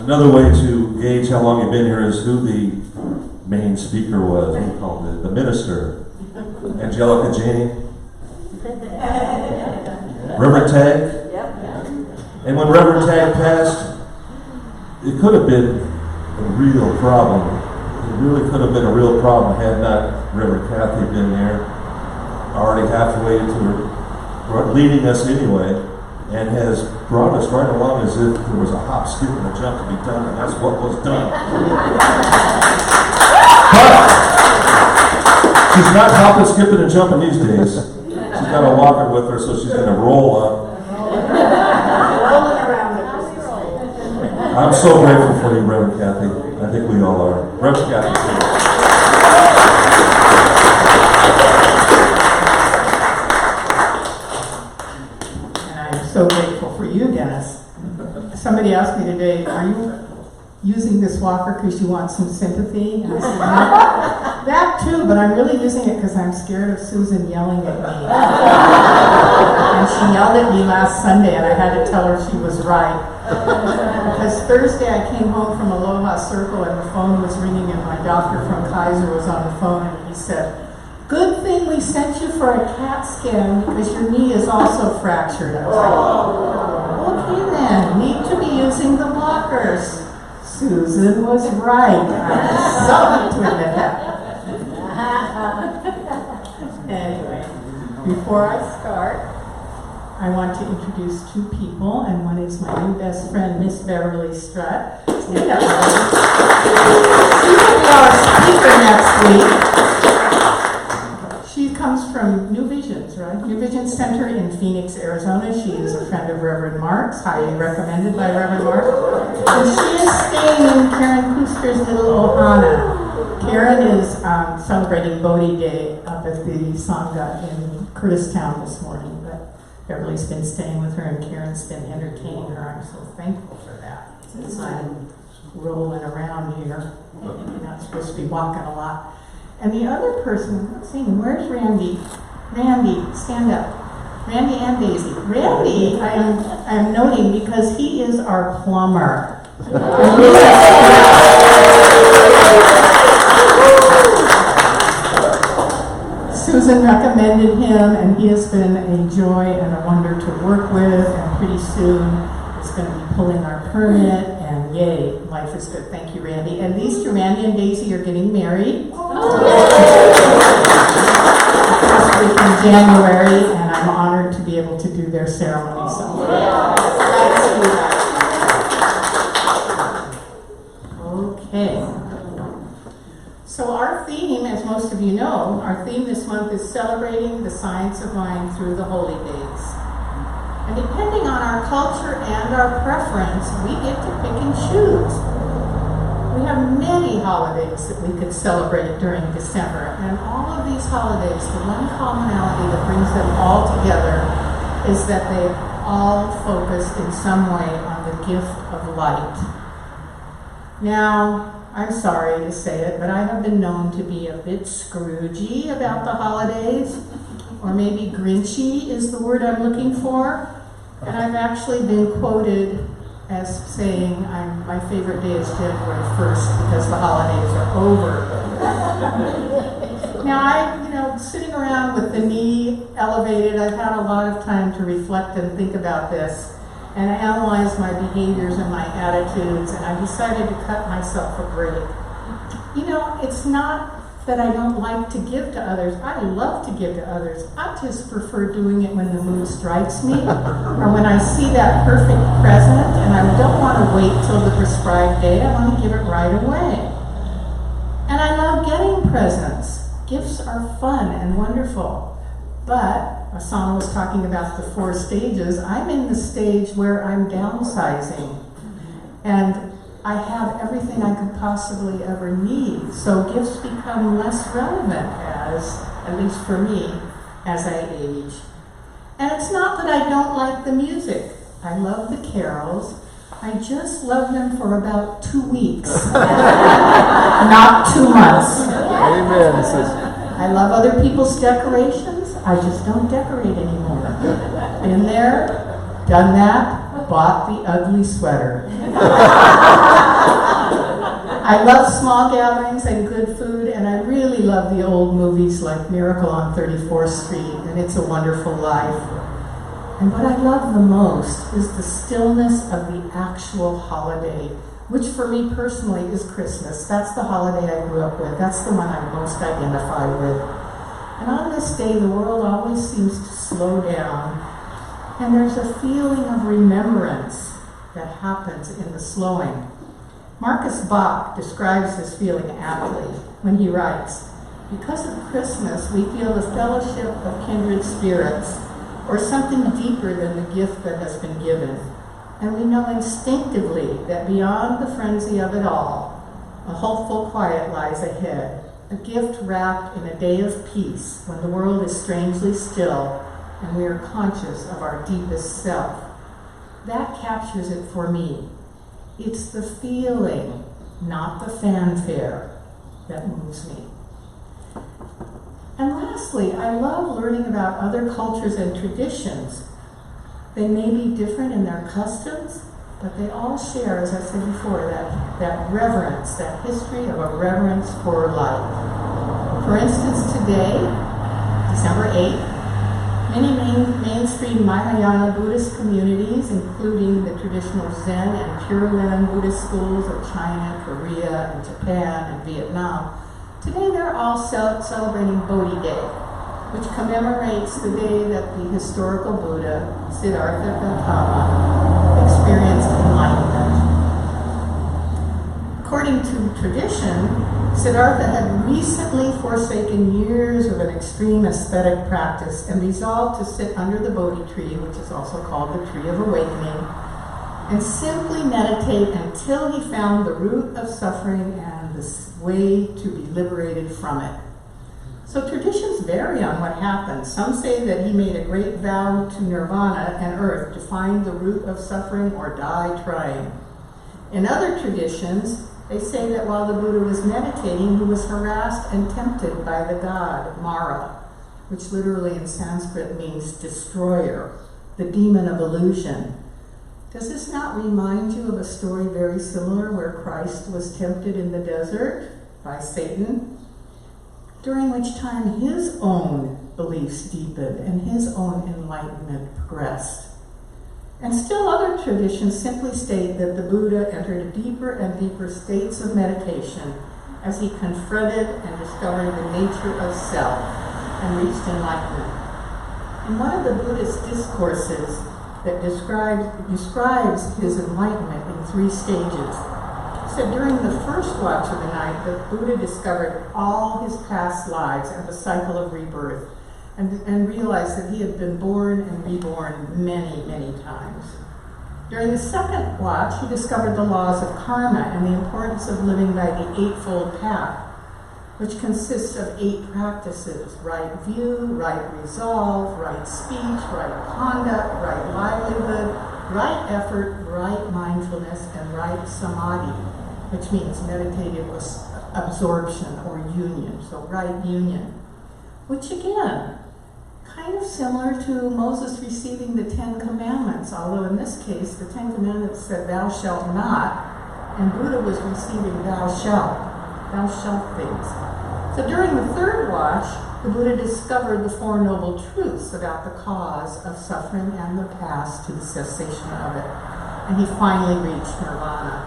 Another way to gauge how long you've been here is who the main speaker was. We called it the minister. Angelica Janie. Reverend Tag. And when Reverend Tag passed, it could have been a real problem. It really could have been a real problem had not Reverend Cathy been there, already halfway to her, leading us anyway, and has brought us right along as if there was a hop, skip, and a jump to be done, and that's what was done. But she's not hopping, skipping, and jumping these days. She's got a walker with her, so she's going to roll up. I'm so grateful for you, Reverend Cathy. I think we all are. Reverend Cathy. And I'm so grateful for you, Dennis. Somebody asked me today, are you using this walker because you want some sympathy? And I said, no, that too, but I'm really using it because I'm scared of Susan yelling at me. And she yelled at me last Sunday, and I had to tell her she was right. Because Thursday I came home from Aloha Circle and the phone was ringing and my doctor from Kaiser was on the phone and he said, "Good thing we sent you for a CAT scan because your knee is also fractured." I was like, okay then, need to be using the blockers. Susan was right. I'm sorry to admit that. Anyway, before I start, I want to introduce two people, and one is my new best friend, Miss Beverly Strutt. Stand up, Beverly. She will be our speaker next week. She comes from New Visions, right? New Visions Center in Phoenix, Arizona. She is a friend of Reverend Mark's, highly recommended by Reverend Mark. And she is staying in Karen Kuster's little ohana. Karen is celebrating Bodhi Day up at the Sangha in Kurtistown this morning, but Beverly's been staying with her and Karen's been entertaining her. I'm so thankful for that. Since I'm rolling around here, I'm not supposed to be walking a lot. And the other person, I'm not seeing, where's Randy? Randy, stand up. Randy and Daisy. Randy, I am noting because he is our plumber. Susan recommended him, and he has been a joy and a wonder to work with, and pretty soon is going to be pulling our permit, and yay, life is good. Thank you, Randy. And these two, Randy and Daisy, are getting married. First week in January, and I'm honored to be able to do their ceremony someday. Okay. So our theme, as most of you know, our theme this month is celebrating the science of mind through the holy days. And depending on our culture and our preference, we get to pick and choose. We have many holidays that we could celebrate during December, and all of these holidays, the one commonality that brings them all together is that they all focus in some way on the gift of light. Now, I'm sorry to say it, but I have been known to be a bit Scroogey about the holidays, or maybe Grinchy is the word I'm looking for. And I've actually been quoted as saying my favorite day is January 1st because the holidays are over. Now, sitting around with the knee elevated, I've had a lot of time to reflect and think about this and analyze my behaviors and my attitudes, and I decided to cut myself a break. It's not that I don't like to give to others. I love to give to others. I just prefer doing it when the mood strikes me or when I see that perfect present and I don't want to wait till the prescribed day. I want to give it right away. And I love getting presents. Gifts are fun and wonderful. But Asana was talking about the 4 stages. I'm in the stage where I'm downsizing. And I have everything I could possibly ever need. So gifts become less relevant at least for me, as I age. And it's not that I don't like the music. I love the carols. I just love them for about 2 weeks. Not 2 months. Amen, sister. I love other people's decorations. I just don't decorate anymore. Been there, done that, bought the ugly sweater. I love small gatherings and good food, and I really love the old movies like Miracle on 34th Street and It's a Wonderful Life. And what I love the most is the stillness of the actual holiday, which for me personally is Christmas. That's the holiday I grew up with. That's the one I most identify with. And on this day, the world always seems to slow down, and there's a feeling of remembrance that happens in the slowing. Marcus Bach describes this feeling aptly when he writes, "Because of Christmas, we feel the fellowship of kindred spirits, or something deeper than the gift that has been given. And we know instinctively that beyond the frenzy of it all, a hopeful quiet lies ahead, a gift wrapped in a day of peace when the world is strangely still and we are conscious of our deepest self." That captures it for me. It's the feeling, not the fanfare, that moves me. And lastly, I love learning about other cultures and traditions. They may be different in their customs, but they all share, as I said before, that reverence, that history of a reverence for life. For instance, today, December 8th, many mainstream Mahayana Buddhist communities, including the traditional Zen and Pure Land Buddhist schools of China, Korea, and Japan, and Vietnam, today they're all celebrating Bodhi Day, which commemorates the day that the historical Buddha, Siddhartha Gautama, experienced enlightenment. According to tradition, Siddhartha had recently forsaken years of an extreme aesthetic practice and resolved to sit under the Bodhi tree, which is also called the Tree of Awakening, and simply meditate until he found the root of suffering and the way to be liberated from it. So traditions vary on what happened. Some say that he made a great vow to nirvana and earth to find the root of suffering or die trying. In other traditions, they say that while the Buddha was meditating, he was harassed and tempted by the god Mara, which literally in Sanskrit means destroyer, the demon of illusion. Does this not remind you of a story very similar where Christ was tempted in the desert by Satan, during which time his own beliefs deepened and his own enlightenment progressed? And still other traditions simply state that the Buddha entered deeper and deeper states of meditation as he confronted and discovered the nature of self and reached enlightenment. In one of the Buddhist discourses that describes his enlightenment in 3 stages, he said during the first watch of the night, the Buddha discovered all his past lives and the cycle of rebirth, and realized that he had been born and reborn many, many times. During the second watch, he discovered the laws of karma and the importance of living by the Eightfold Path, which consists of 8 practices: right view, right resolve, right speech, right conduct, right livelihood, right effort, right mindfulness, and right samadhi, which means meditative absorption or union, so right union, which again, kind of similar to Moses receiving the 10 Commandments, although in this case the 10 Commandments said thou shalt not, and Buddha was receiving thou shalt things. So during the third watch, the Buddha discovered the 4 noble truths about the cause of suffering and the path to the cessation of it, and he finally reached nirvana.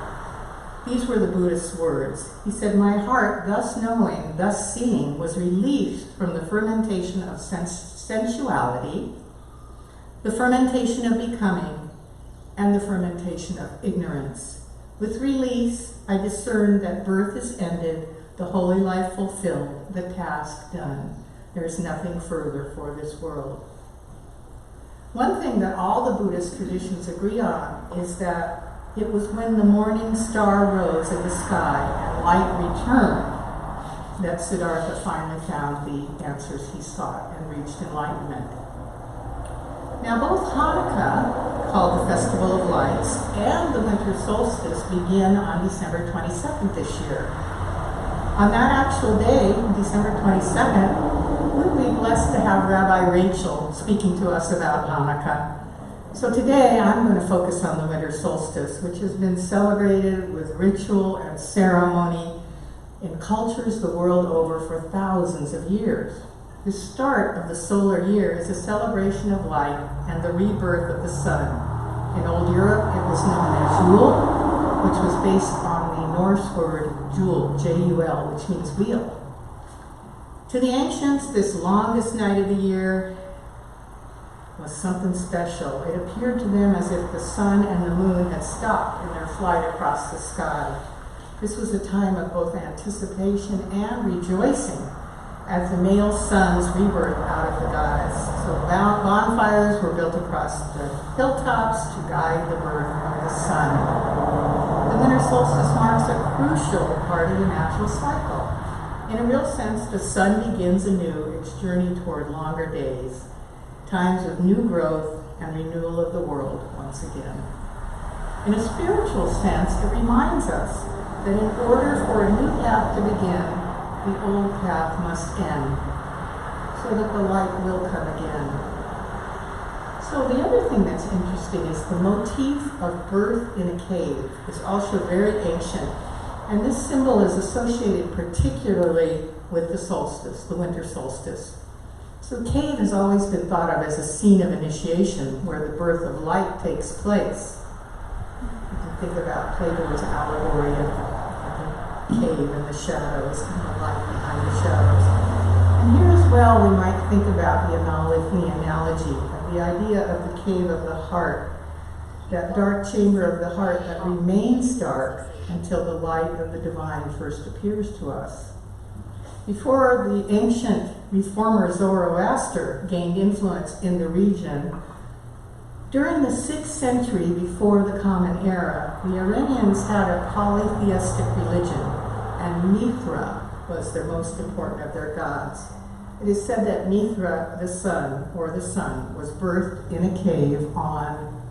These were the Buddhist's words. He said, "My heart, thus knowing, thus seeing, was released from the fermentation of sensuality, the fermentation of becoming, and the fermentation of ignorance. With release, I discerned that birth is ended, the holy life fulfilled, the task done. There is nothing further for this world." One thing that all the Buddhist traditions agree on is that it was when the morning star rose in the sky and light returned that Siddhartha finally found the answers he sought and reached enlightenment. Now both Hanukkah, called the Festival of Lights, and the winter solstice begin on December 22nd this year. On that actual day, December 22nd, we'll be blessed to have Rabbi Rachel speaking to us about Hanukkah. So today I'm going to focus on the winter solstice, which has been celebrated with ritual and ceremony in cultures the world over for thousands of years. The start of the solar year is a celebration of light and the rebirth of the sun. In Old Europe, it was known as Yule, which was based on the Norse word Jul, J-U-L, which means wheel. To the ancients, this longest night of the year was something special. It appeared to them as if the sun and the moon had stopped in their flight across the sky. This was a time of both anticipation and rejoicing as the male sun's rebirth out of the goddess. So bonfires were built across the hilltops to guide the birth of the sun. The winter solstice marks a crucial part of the natural cycle. In a real sense, the sun begins anew its journey toward longer days, times of new growth and renewal of the world once again. In a spiritual sense, it reminds us that in order for a new path to begin, the old path must end, so that the light will come again. So the other thing that's interesting is the motif of birth in a cave is also very ancient, and this symbol is associated particularly with the solstice, the winter solstice. So the cave has always been thought of as a scene of initiation where the birth of light takes place. You can think about Plato's allegory of the cave and the shadows and the light behind the shadows. And here as well we might think about the analogy of the idea of the cave of the heart, that dark chamber of the heart that remains dark until the light of the divine first appears to us. Before the ancient reformer Zoroaster gained influence in the region, during the 6th century before the Common Era, the Iranians had a polytheistic religion, and Mithra was their most important of their gods. It is said that Mithra, the sun, was birthed in a cave on,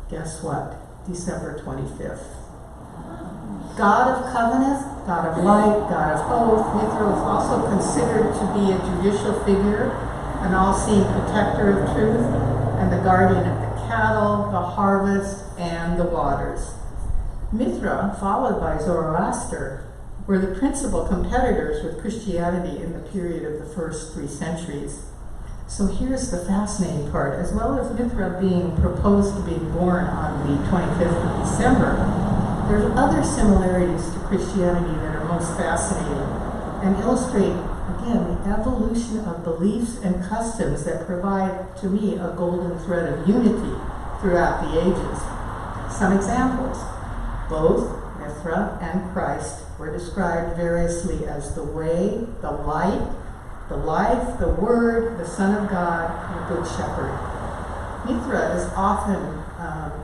guess what, December 25th. God of covenant, God of light, God of oath, Mithra was also considered to be a judicial figure, an all-seeing protector of truth, and the guardian of the cattle, the harvest, and the waters. Mithra, followed by Zoroaster, were the principal competitors with Christianity in the period of the first 3 centuries. So here's the fascinating part. As well as Mithra being proposed to be born on the 25th of December, there's other similarities to Christianity that are most fascinating and illustrate, again, the evolution of beliefs and customs that provide, to me, a golden thread of unity throughout the ages. Some examples. Both Mithra and Christ were described variously as the way, the light, the life, the word, the Son of God, the Good Shepherd. Mithra is often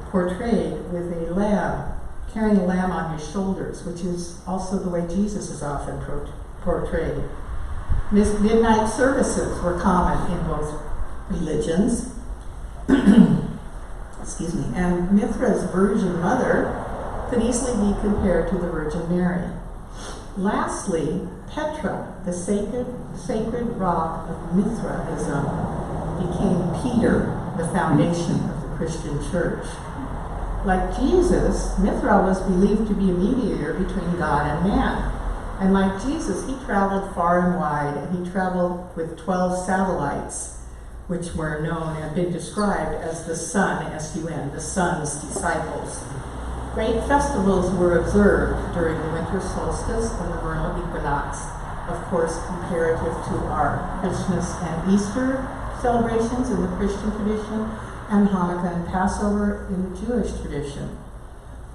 portrayed with a lamb, carrying a lamb on his shoulders, which is also the way Jesus is often portrayed. Midnight services were common in both religions. Excuse me. And Mithra's Virgin Mother could easily be compared to the Virgin Mary. Lastly, Petra, the sacred rock of Mithraism, became Peter, the foundation of the Christian church. Like Jesus, Mithra was believed to be a mediator between God and man. And like Jesus, he traveled far and wide, and he traveled with 12 satellites, which were known and been described as the Sun, S-U-N, the Sun's disciples. Great festivals were observed during the winter solstice and the vernal equinox, of course comparative to our Christmas and Easter celebrations in the Christian tradition, and Hanukkah and Passover in the Jewish tradition.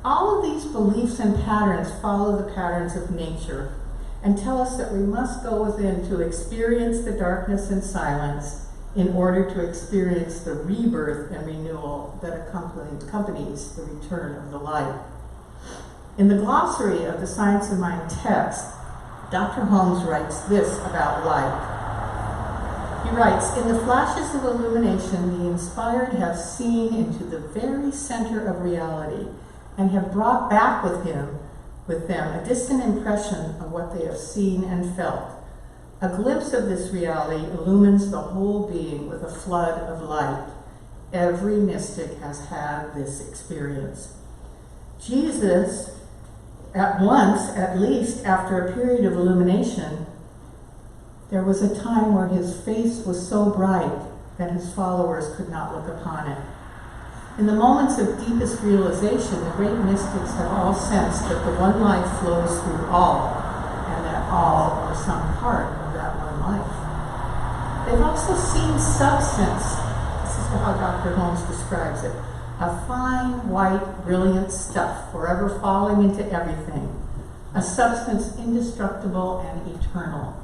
All of these beliefs and patterns follow the patterns of nature and tell us that we must go within to experience the darkness and silence in order to experience the rebirth and renewal that accompanies the return of the light. In the glossary of the Science of Mind text, Dr. Holmes writes this about light. He writes, "In the flashes of illumination, the inspired have seen into the very center of reality and have brought back with them a distant impression of what they have seen and felt. A glimpse of this reality illumines the whole being with a flood of light. Every mystic has had this experience. Jesus, at once, at least after a period of illumination, there was a time where his face was so bright that his followers could not look upon it. In the moments of deepest realization, the great mystics have all sensed that the one life flows through all, and that all are some part of that one life. They've also seen substance. This is how Dr. Holmes describes it. A fine, white, brilliant stuff, forever falling into everything. A substance indestructible and eternal.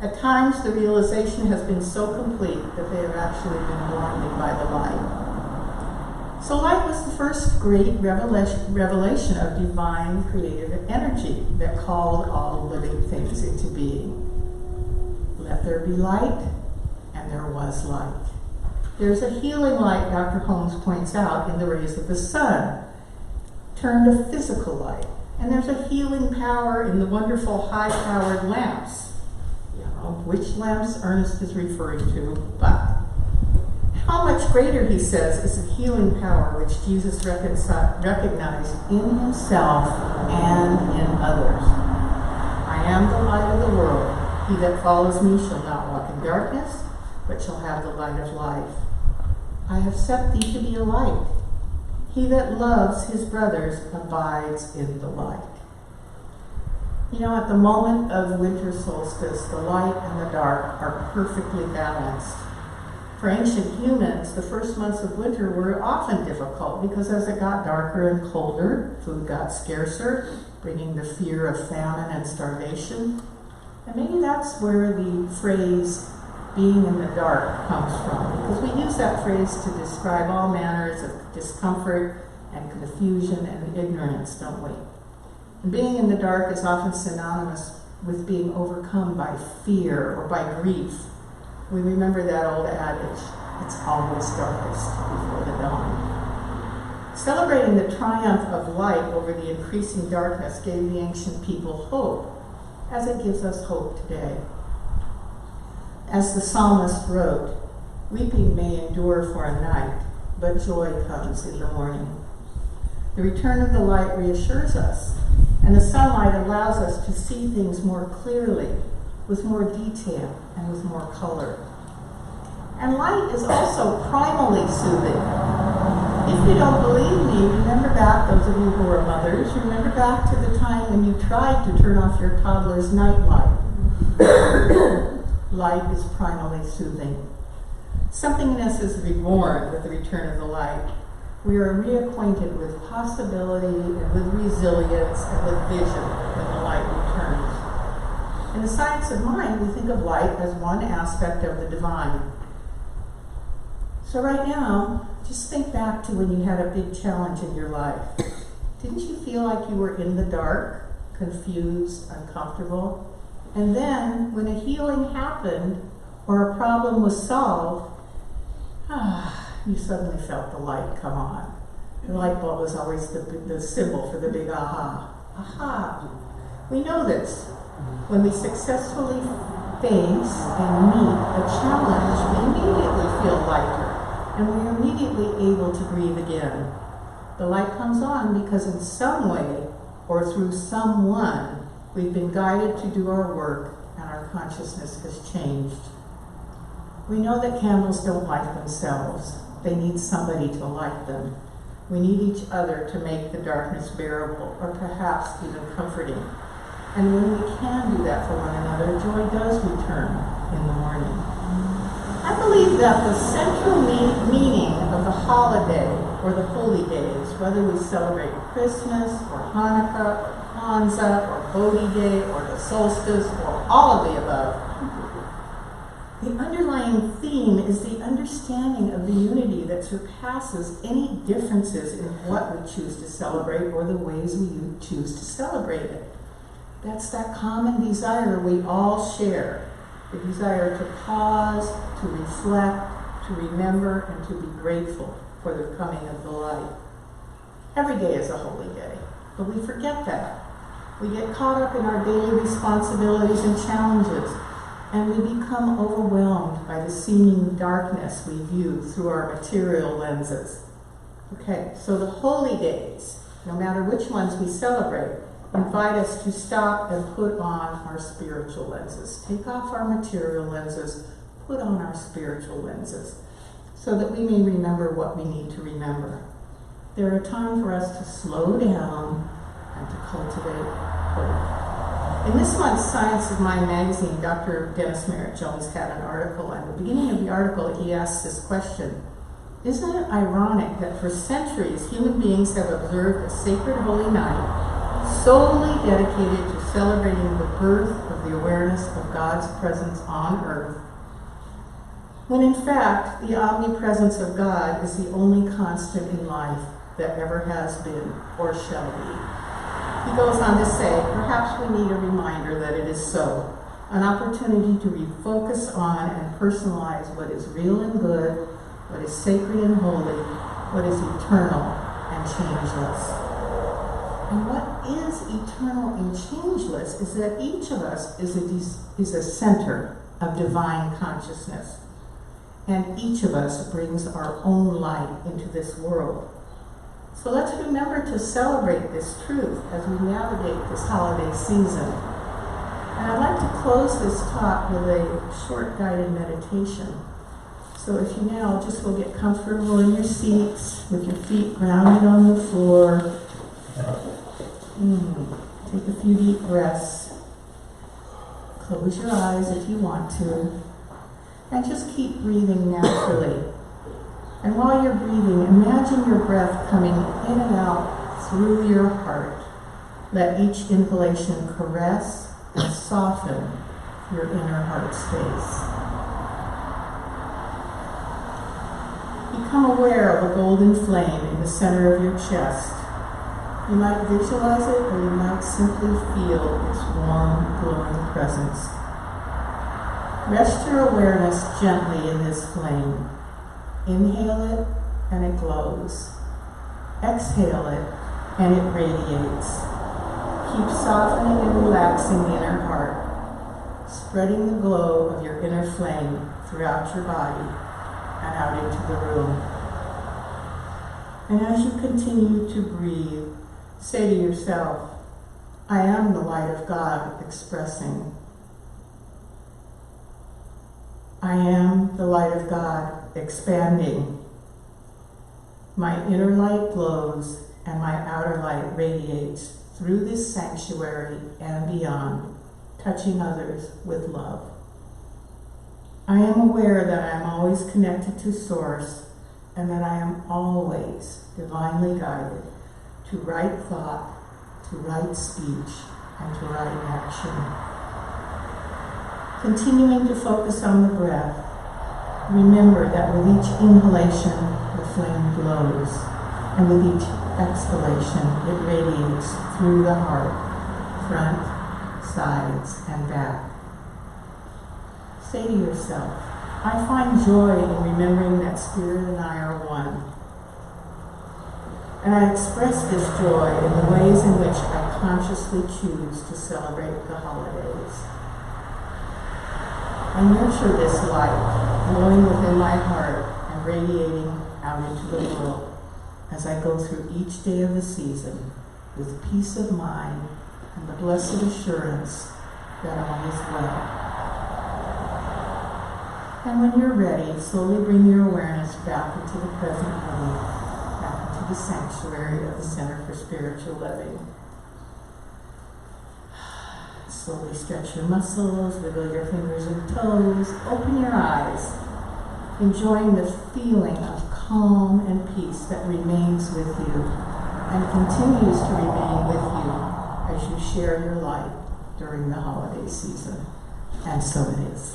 At times, the realization has been so complete that they have actually been blinded by the light. So light was the first great revelation of divine creative energy that called all living things into being. Let there be light, and there was light. There's a healing light, Dr. Holmes points out, in the rays of the sun, turned to physical light. And there's a healing power in the wonderful high-powered lamps. You know, which lamps Ernest is referring to, but how much greater, he says, is the healing power which Jesus recognized in himself and in others. I am the light of the world. He that follows me shall not walk in darkness, but shall have the light of life. I have set thee to be a light. He that loves his brothers abides in the light. You know, at the moment of winter solstice, the light and the dark are perfectly balanced. For ancient humans, the first months of winter were often difficult because as it got darker and colder, food got scarcer, bringing the fear of famine and starvation. And maybe that's where the phrase being in the dark comes from, because we use that phrase to describe all manners of discomfort and confusion and ignorance, don't we? And being in the dark is often synonymous with being overcome by fear or by grief. We remember that old adage, it's always darkest before the dawn. Celebrating the triumph of light over the increasing darkness gave the ancient people hope, as it gives us hope today. As the psalmist wrote, weeping may endure for a night, but joy comes in the morning. The return of the light reassures us, and the sunlight allows us to see things more clearly, with more detail and with more color. And light is also primally soothing. If you don't believe me, remember back, those of you who are mothers, remember back to the time when you tried to turn off your toddler's night light. Light is primally soothing. Something in us is reborn with the return of the light. We are reacquainted with possibility and with resilience and with vision when the light returns. In the science of mind, we think of light as one aspect of the divine. So right now, just think back to when you had a big challenge in your life. Didn't you feel like you were in the dark, confused, uncomfortable? And then, when a healing happened or a problem was solved, you suddenly felt the light come on. The light bulb was always the symbol for the big aha. Aha! We know this. When we successfully face and meet a challenge, we immediately feel lighter, and we are immediately able to breathe again. The light comes on because in some way, or through someone, we've been guided to do our work, and our consciousness has changed. We know that candles don't light themselves. They need somebody to light them. We need each other to make the darkness bearable, or perhaps even comforting. And when we can do that for one another, joy does return in the morning. I believe that the central meaning of the holiday or the holy days, whether we celebrate Christmas or Hanukkah or Kwanzaa or Bodhi Day or the solstice or all of the above, the underlying theme is the understanding of the unity that surpasses any differences in what we choose to celebrate or the ways we choose to celebrate it. That's that common desire we all share, the desire to pause, to reflect, to remember, and to be grateful for the coming of the light. Every day is a holy day, but we forget that. We get caught up in our daily responsibilities and challenges, and we become overwhelmed by the seeming darkness we view through our material lenses. Okay, so the holy days, no matter which ones we celebrate, invite us to stop and put on our spiritual lenses. Take off our material lenses, put on our spiritual lenses, so that we may remember what we need to remember. There are times for us to slow down and to cultivate hope. In this month's Science of Mind magazine, Dr. Dennis Merritt Jones had an article. At the beginning of the article, he asked this question: isn't it ironic that for centuries human beings have observed a sacred holy night solely dedicated to celebrating the birth of the awareness of God's presence on earth, when in fact the omnipresence of God is the only constant in life that ever has been or shall be? He goes on to say, perhaps we need a reminder that it is so, an opportunity to refocus on and personalize what is real and good, what is sacred and holy, what is eternal and changeless. And what is eternal and changeless is that each of us is a center of divine consciousness, and each of us brings our own light into this world. So let's remember to celebrate this truth as we navigate this holiday season. And I'd like to close this talk with a short guided meditation. So if you now just will get comfortable in your seats with your feet grounded on the floor. Take a few deep breaths. Close your eyes if you want to. And just keep breathing naturally. And while you're breathing, imagine your breath coming in and out through your heart. Let each inhalation caress and soften your inner heart space. Become aware of a golden flame in the center of your chest. You might visualize it, or you might simply feel its warm, glowing presence. Rest your awareness gently in this flame. Inhale it, and it glows. Exhale it, and it radiates. Keep softening and relaxing the inner heart, spreading the glow of your inner flame throughout your body and out into the room. And as you continue to breathe, say to yourself, I am the light of God expressing. I am the light of God expanding. My inner light glows and my outer light radiates through this sanctuary and beyond, touching others with love. I am aware that I am always connected to Source and that I am always divinely guided to right thought, to right speech, and to right action. Continuing to focus on the breath, remember that with each inhalation, the flame glows, and with each exhalation, it radiates through the heart, front, sides, and back. Say to yourself, I find joy in remembering that Spirit and I are one. And I express this joy in the ways in which I consciously choose to celebrate the holidays. I nurture this light, glowing within my heart and radiating out into the world as I go through each day of the season with peace of mind and the blessed assurance that all is well. And when you're ready, slowly bring your awareness back into the present moment, back into the sanctuary of the Center for Spiritual Living. Slowly stretch your muscles, wiggle your fingers and toes, open your eyes, enjoying the feeling of calm and peace that remains with you and continues to remain with you as you share your light during the holiday season. And so it is.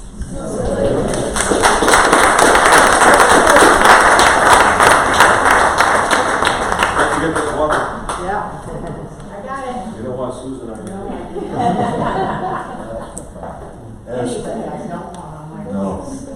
Yeah. I got it. You don't want Susan on your Anything I don't want on my face.